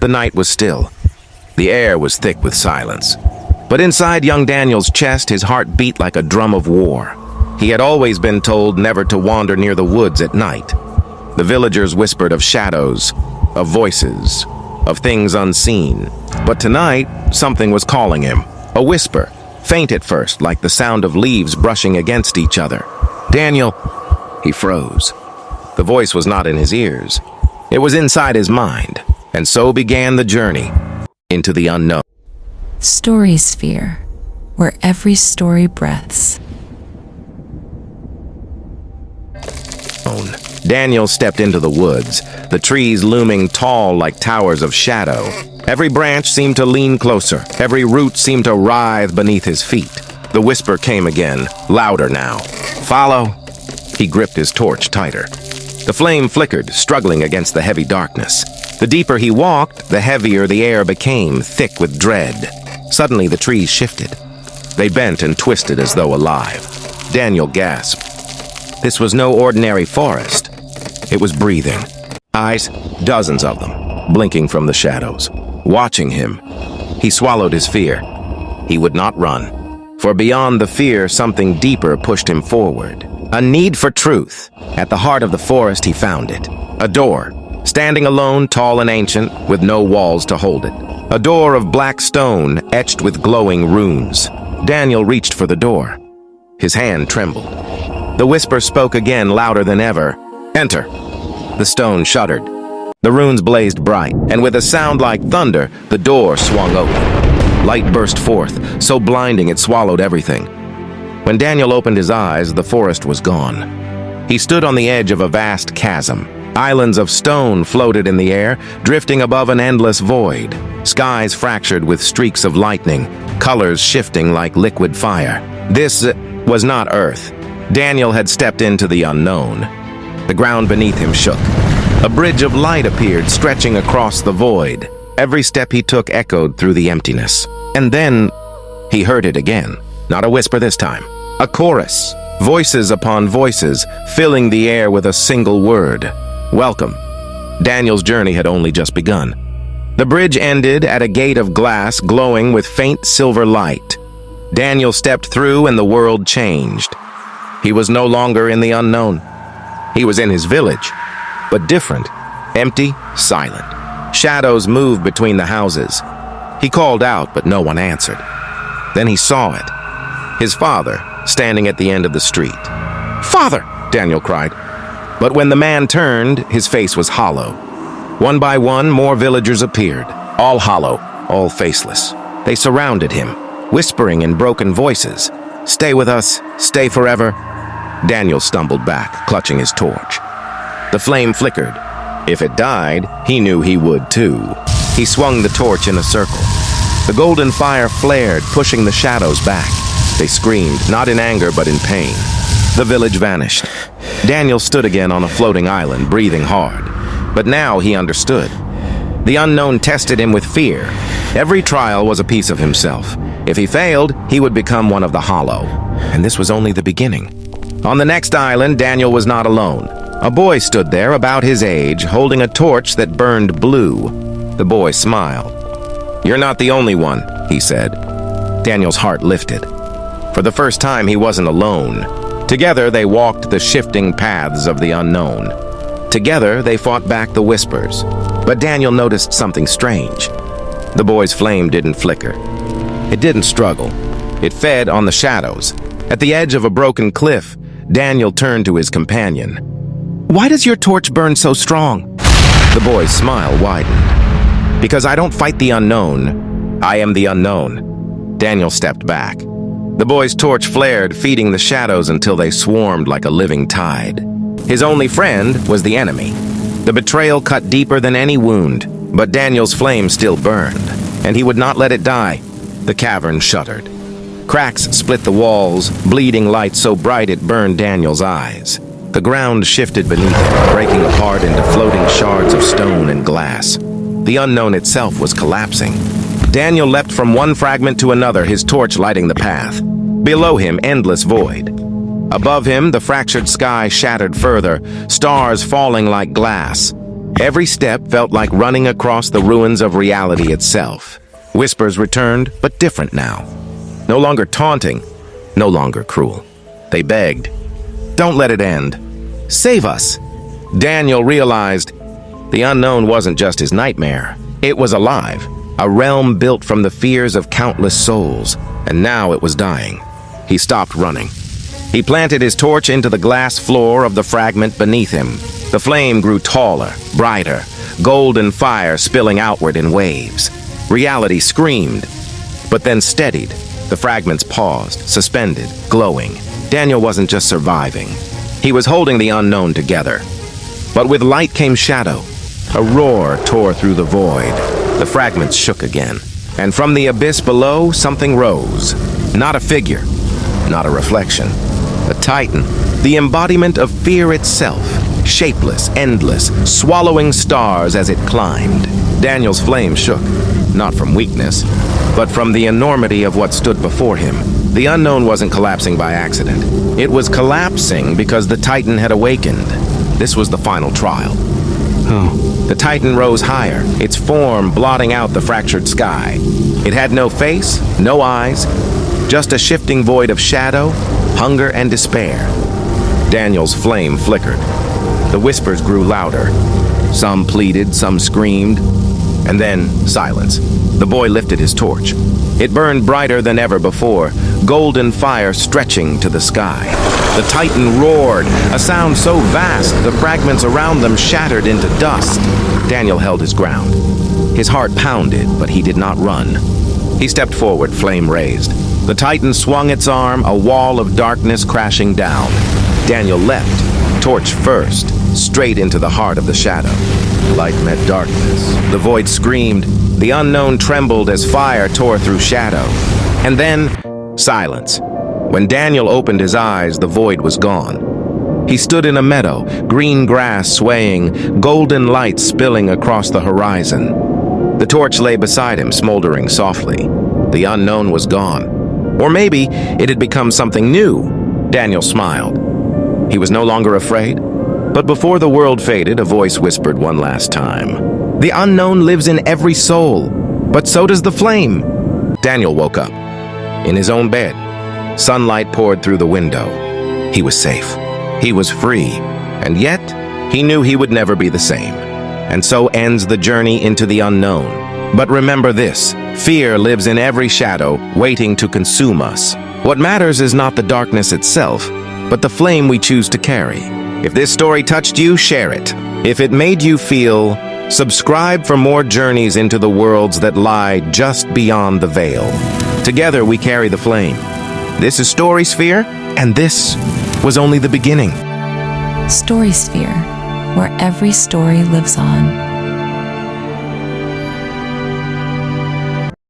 The night was still. The air was thick with silence. But inside young Daniel's chest, his heart beat like a drum of war. He had always been told never to wander near the woods at night. The villagers whispered of shadows, of voices, of things unseen. But tonight, something was calling him. A whisper, faint at first, like the sound of leaves brushing against each other. "Daniel!" He froze. The voice was not in his ears. It was inside his mind. And so began the journey into the unknown. StorySphere, where every story breathes. Daniel stepped into the woods, the trees looming tall like towers of shadow. Every branch seemed to lean closer. Every root seemed to writhe beneath his feet. The whisper came again, louder now. "Follow." He gripped his torch tighter. The flame flickered, struggling against the heavy darkness. The deeper he walked, the heavier the air became, thick with dread. Suddenly the trees shifted. They bent and twisted as though alive. Daniel gasped. This was no ordinary forest. It was breathing. Eyes, dozens of them, blinking from the shadows, watching him. He swallowed his fear. He would not run. For beyond the fear, something deeper pushed him forward. A need for truth. At the heart of the forest, he found it. A door, standing alone, tall and ancient, with no walls to hold it. A door of black stone, etched with glowing runes. Daniel reached for the door. His hand trembled. The whisper spoke again, louder than ever. "Enter." The stone shuddered. The runes blazed bright, and with a sound like thunder, the door swung open. Light burst forth, so blinding it swallowed everything. When Daniel opened his eyes, the forest was gone. He stood on the edge of a vast chasm. Islands of stone floated in the air, drifting above an endless void. Skies fractured with streaks of lightning, colors shifting like liquid fire. This was not Earth. Daniel had stepped into the unknown. The ground beneath him shook. A bridge of light appeared, stretching across the void. Every step he took echoed through the emptiness. And then he heard it again. Not a whisper this time. A chorus. Voices upon voices, filling the air with a single word. Welcome. Daniel's journey had only just begun. The bridge ended at a gate of glass glowing with faint silver light. Daniel stepped through and the world changed. He was no longer in the unknown. He was in his village, but different, empty, silent. Shadows moved between the houses. He called out, but no one answered. Then he saw it. His father, standing at the end of the street. "Father!" Daniel cried. But when the man turned, his face was hollow. One by one, more villagers appeared, all hollow, all faceless. They surrounded him, whispering in broken voices. "Stay with us, stay forever." Daniel stumbled back, clutching his torch. The flame flickered. If it died, he knew he would too. He swung the torch in a circle. The golden fire flared, pushing the shadows back. They screamed, not in anger but in pain. The village vanished. Daniel stood again on a floating island, breathing hard. But now he understood. The unknown tested him with fear. Every trial was a piece of himself. If he failed, he would become one of the hollow. And this was only the beginning. On the next island, Daniel was not alone. A boy stood there, about his age, holding a torch that burned blue. The boy smiled. "You're not the only one," he said. Daniel's heart lifted. For the first time, he wasn't alone. Together, they walked the shifting paths of the unknown. Together, they fought back the whispers. But Daniel noticed something strange. The boy's flame didn't flicker. It didn't struggle. It fed on the shadows. At the edge of a broken cliff, Daniel turned to his companion. "Why does your torch burn so strong?" The boy's smile widened. "Because I don't fight the unknown. I am the unknown." Daniel stepped back. The boy's torch flared, feeding the shadows until they swarmed like a living tide. His only friend was the enemy. The betrayal cut deeper than any wound, but Daniel's flame still burned, and he would not let it die. The cavern shuddered. Cracks split the walls, bleeding light so bright it burned Daniel's eyes. The ground shifted beneath him, breaking apart into floating shards of stone and glass. The unknown itself was collapsing. Daniel leapt from one fragment to another, his torch lighting the path. Below him, endless void. Above him, the fractured sky shattered further, stars falling like glass. Every step felt like running across the ruins of reality itself. Whispers returned, but different now. No longer taunting, no longer cruel. They begged, "Don't let it end. Save us." Daniel realized the unknown wasn't just his nightmare. It was alive, a realm built from the fears of countless souls, and now it was dying. He stopped running. He planted his torch into the glass floor of the fragment beneath him. The flame grew taller, brighter, golden fire spilling outward in waves. Reality screamed, but then steadied. The fragments paused, suspended, glowing. Daniel wasn't just surviving. He was holding the unknown together. But with light came shadow. A roar tore through the void. The fragments shook again. And from the abyss below, something rose. Not a figure, not a reflection. A titan, the embodiment of fear itself. Shapeless, endless, swallowing stars as it climbed. Daniel's flame shook, not from weakness, but from the enormity of what stood before him. The unknown wasn't collapsing by accident. It was collapsing because the Titan had awakened. This was the final trial. The Titan rose higher, its form blotting out the fractured sky. It had no face, no eyes, just a shifting void of shadow, hunger, and despair. Daniel's flame flickered. The whispers grew louder. Some pleaded, some screamed, and then silence. The boy lifted his torch. It burned brighter than ever before, golden fire stretching to the sky. The Titan roared, a sound so vast the fragments around them shattered into dust. Daniel held his ground. His heart pounded, but he did not run. He stepped forward, flame raised. The Titan swung its arm, a wall of darkness crashing down. Daniel leapt, torch first, straight into the heart of the shadow. Light met darkness. The void screamed. The unknown trembled as fire tore through shadow. And then, silence. When Daniel opened his eyes, the void was gone. He stood in a meadow, green grass swaying, golden light spilling across the horizon. The torch lay beside him, smoldering softly. The unknown was gone. Or maybe it had become something new. Daniel smiled. He was no longer afraid. But before the world faded, a voice whispered one last time. "The unknown lives in every soul, but so does the flame." Daniel woke up. In his own bed, sunlight poured through the window. He was safe. He was free. And yet, he knew he would never be the same. And so ends the journey into the unknown. But remember this, fear lives in every shadow, waiting to consume us. What matters is not the darkness itself, but the flame we choose to carry. If this story touched you, share it. If it made you feel, subscribe for more journeys into the worlds that lie just beyond the veil. Together we carry the flame. This is StorySphere, and this was only the beginning. StorySphere, where every story lives on.